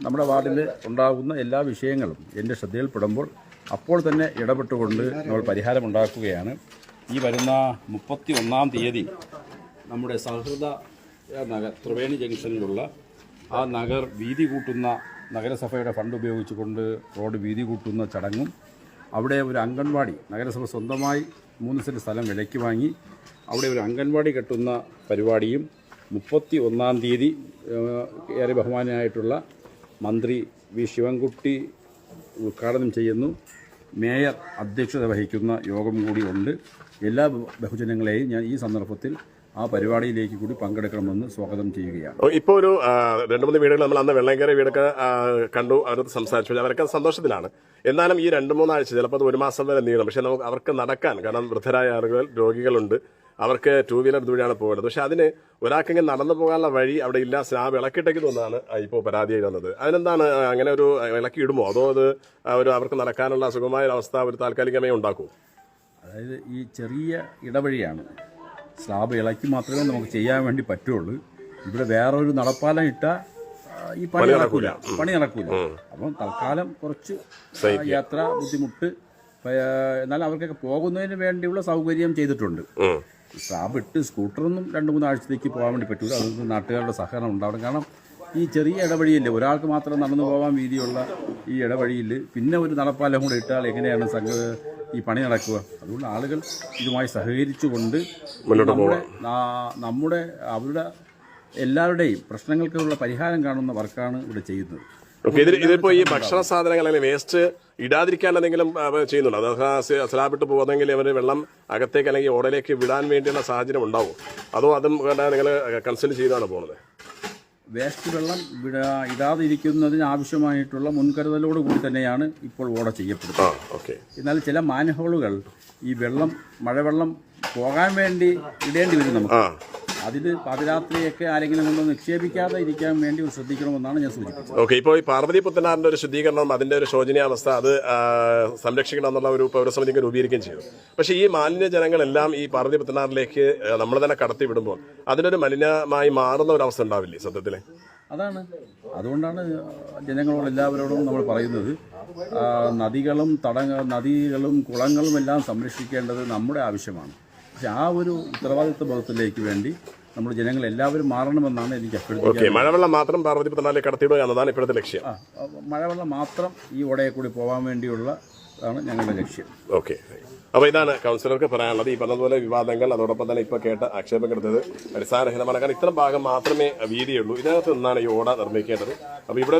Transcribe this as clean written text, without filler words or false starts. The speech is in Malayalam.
നമ്മുടെ വാർഡിൽ ഉണ്ടാകുന്ന എല്ലാ വിഷയങ്ങളും എൻ്റെ ശ്രദ്ധയിൽപ്പെടുമ്പോൾ അപ്പോൾ തന്നെ ഇടപെട്ടുകൊണ്ട് നമ്മൾ പരിഹാരമുണ്ടാക്കുകയാണ്. ഈ വരുന്ന 31-ാം തീയതി നമ്മുടെ സൗഹൃദ നഗർ ത്രിവേണി ജംഗ്ഷനിലുള്ള ആ നഗർ വീതി കൂട്ടുന്ന നഗരസഭയുടെ ഫണ്ട് ഉപയോഗിച്ചുകൊണ്ട് റോഡ് വീതി കൂട്ടുന്ന ചടങ്ങും അവിടെ ഒരു അംഗൻവാടി നഗരസഭ സ്വന്തമായി 3 സെൻറ്റ് സ്ഥലം വിലയ്ക്ക് വാങ്ങി അവിടെ ഒരു അംഗൻവാടി കെട്ടുന്ന പരിപാടിയും 31-ാം തീയതി ഏറെ ബഹുമാനായിട്ടുള്ള മന്ത്രി വി ശിവൻകുട്ടി ഉദ്ഘാടനം ചെയ്യുന്നു. മേയർ അധ്യക്ഷത വഹിക്കുന്ന യോഗം കൂടി ഉണ്ട്. എല്ലാ ബഹുജനങ്ങളെയും ഞാൻ ഈ സന്ദർഭത്തിൽ ആ പരിപാടിയിലേക്ക് കൂടി പങ്കെടുക്കണമെന്ന് സ്വാഗതം ചെയ്യുകയാണ്. ഇപ്പോൾ ഒരു 2-3 വീടുകൾ നമ്മൾ അന്ന് വെള്ളയങ്കര വീടൊക്കെ കണ്ടു, അവരൊക്കെ സംസാരിച്ചു, അവരൊക്കെ സന്തോഷത്തിലാണ്. എന്നാലും ഈ 2-3 ആഴ്ച ചിലപ്പോൾ 1 മാസം വരെ നീളും. പക്ഷെ നമുക്ക് അവർക്ക് നടക്കാൻ, കാരണം വൃദ്ധരായ ആളുകൾ, രോഗികളുണ്ട്, അവർക്ക് 2 വീലർ ഇതുവഴിയാണ് പോകുന്നത്. പക്ഷെ അതിന് ഒരാൾക്കെങ്കിലും നടന്നു പോകാനുള്ള വഴി അവിടെ ഇല്ല. സ്ലാബ് ഇളക്കിയിട്ടേക്ക് തോന്നാണ് ഇപ്പോൾ പരാതിയായി വന്നത്. അതിനെന്താണ്, അങ്ങനെ ഒരു ഇളക്കി ഇടുമോ, അതോ അത് അവർക്ക് നടക്കാനുള്ള സുഖമായ അവസ്ഥ ഒരു താൽക്കാലികമായി ഉണ്ടാക്കുമോ? അതായത് ഈ ചെറിയ ഇടവഴിയാണ്, സ്ലാബ് ഇളക്കി മാത്രമേ നമുക്ക് ചെയ്യാൻ വേണ്ടി പറ്റുള്ളൂ. ഇവിടെ വേറൊരു നടപ്പാലം ഇട്ടാൽ ഈ പണി നടക്കൂല. അപ്പം തൽക്കാലം കുറച്ച് യാത്ര ബുദ്ധിമുട്ട്, എന്നാൽ അവർക്കൊക്കെ പോകുന്നതിന് വേണ്ടിയുള്ള സൗകര്യം ചെയ്തിട്ടുണ്ട്. സ്ലാബ് ഇട്ട് സ്കൂട്ടറൊന്നും 2-3 ആഴ്ചത്തേക്ക് പോകാൻ വേണ്ടി പറ്റൂല. അതൊന്നും നാട്ടുകാരുടെ സഹകരണം ഉണ്ടാവണം. കാരണം ഈ ചെറിയ ഇടവഴിയില്ലേ, ഒരാൾക്ക് മാത്രം നടന്നു പോകാൻ വീതിയുള്ള ഈ ഇടവഴിയിൽ പിന്നെ ഒരു നടപ്പാലം കൂടെ ഇട്ടാൽ എങ്ങനെയാണ് ഈ പണി നടക്കുക? അതുകൊണ്ട് ആളുകൾ ഇതുമായി സഹകരിച്ചുകൊണ്ട് നമ്മുടെ അവരുടെ എല്ലാവരുടെയും പ്രശ്നങ്ങൾക്കുള്ള പരിഹാരം കാണുന്ന വർക്കാണ് ഇവിടെ ചെയ്യുന്നത്. ഇതിപ്പോ ഈ ഭക്ഷണ സാധനങ്ങൾ അല്ലെങ്കിൽ വേസ്റ്റ് ഇടാതിരിക്കാൻ എന്തെങ്കിലും ചെയ്യുന്നുണ്ടോ? അതായത് സ്ലാബിട്ട് പോകുന്നെങ്കിൽ അവർ വെള്ളം അകത്തേക്ക് അല്ലെങ്കിൽ ഓടയിലേക്ക് വിടാൻ വേണ്ടിയുള്ള സാഹചര്യം ഉണ്ടാവും, അതോ അതും നിങ്ങൾ കൺസൾട്ട് ചെയ്താണ് പോകുന്നത്? വേസ്റ്റ് വെള്ളം ഇടാതിരിക്കുന്നതിന് ആവശ്യമായിട്ടുള്ള മുൻകരുതലോട് കൂടി തന്നെയാണ് ഇപ്പോൾ ഓട ചെയ്യപ്പെടുന്നത്. എന്നാൽ ചില മാൻഹോളുകൾ ഈ മഴവെള്ളം പോകാൻ വേണ്ടി ഇടേണ്ടി വരും നമുക്ക്. അതിൽ പാതിരാത്രിയൊക്കെ ആരെങ്കിലും കൊണ്ട് നിക്ഷേപിക്കാതെ ഇരിക്കാൻ വേണ്ടി ശ്രദ്ധിക്കണമെന്നാണ് ഞാൻ സൂചിപ്പിച്ചത്. ഓക്കെ, ഇപ്പോൾ ഈ പാർവതി പുത്തനാറിന്റെ ഒരു ശുദ്ധീകരണം, അതിന്റെ ഒരു ശോചനീയാവസ്ഥ അത് സംരക്ഷിക്കണം എന്നുള്ള ഒരു പൗരസമിതി രൂപീകരിക്കുകയും ചെയ്തു. പക്ഷേ ഈ മാലിന്യജനങ്ങളെല്ലാം ഈ പാർവതി പുത്തനാറിലേക്ക് നമ്മൾ തന്നെ കടത്തി വിടുമ്പോൾ അതിനൊരു മലിനമായി മാറുന്ന ഒരു അവസ്ഥ ഉണ്ടാവില്ലേ സത്യത്തിൽ? അതാണ്, അതുകൊണ്ടാണ് ജനങ്ങളോട് എല്ലാവരോടും നമ്മൾ പറയുന്നത്, നദികളും കുളങ്ങളും എല്ലാം സംരക്ഷിക്കേണ്ടത് നമ്മുടെ ആവശ്യമാണ്. പക്ഷെ ആ ഒരു ഉത്തരവാദിത്വ ബോധത്തിലേക്ക് വേണ്ടി നമ്മൾ ജനങ്ങൾ എല്ലാവരും മാറണമെന്നാണ് എനിക്ക് അഭ്യർത്ഥിക്കുന്നത്. മഴവെള്ളം മാത്രം പാർവതി പുത്തനാറിലേക്ക് കടത്തിവിടുക എന്നതാണ് ഇപ്പോഴത്തെ ലക്ഷ്യം. മഴവെള്ളം മാത്രം ഈ ഓടയെ കൂടി പോകാൻ വേണ്ടിയുള്ളതാണ് ഞങ്ങളുടെ ലക്ഷ്യം. ഓക്കെ, അപ്പോൾ ഇതാണ് കൗൺസിലർക്ക് പറയാനുള്ളത്. ഈ പറഞ്ഞതുപോലെ വിവാദങ്ങൾ, അതോടൊപ്പം തന്നെ ഇപ്പോൾ കേട്ട ആക്ഷേപപ്പെടുത്തത് അടിസ്ഥാനരഹിതമാണ്. കാരണം ഇത്തരം ഭാഗം മാത്രമേ വീതിയുള്ളൂ. ഇതിനകത്ത് നിന്നാണ് ഈ ഓട നിർമ്മിക്കേണ്ടത്. അപ്പോൾ ഇവിടെ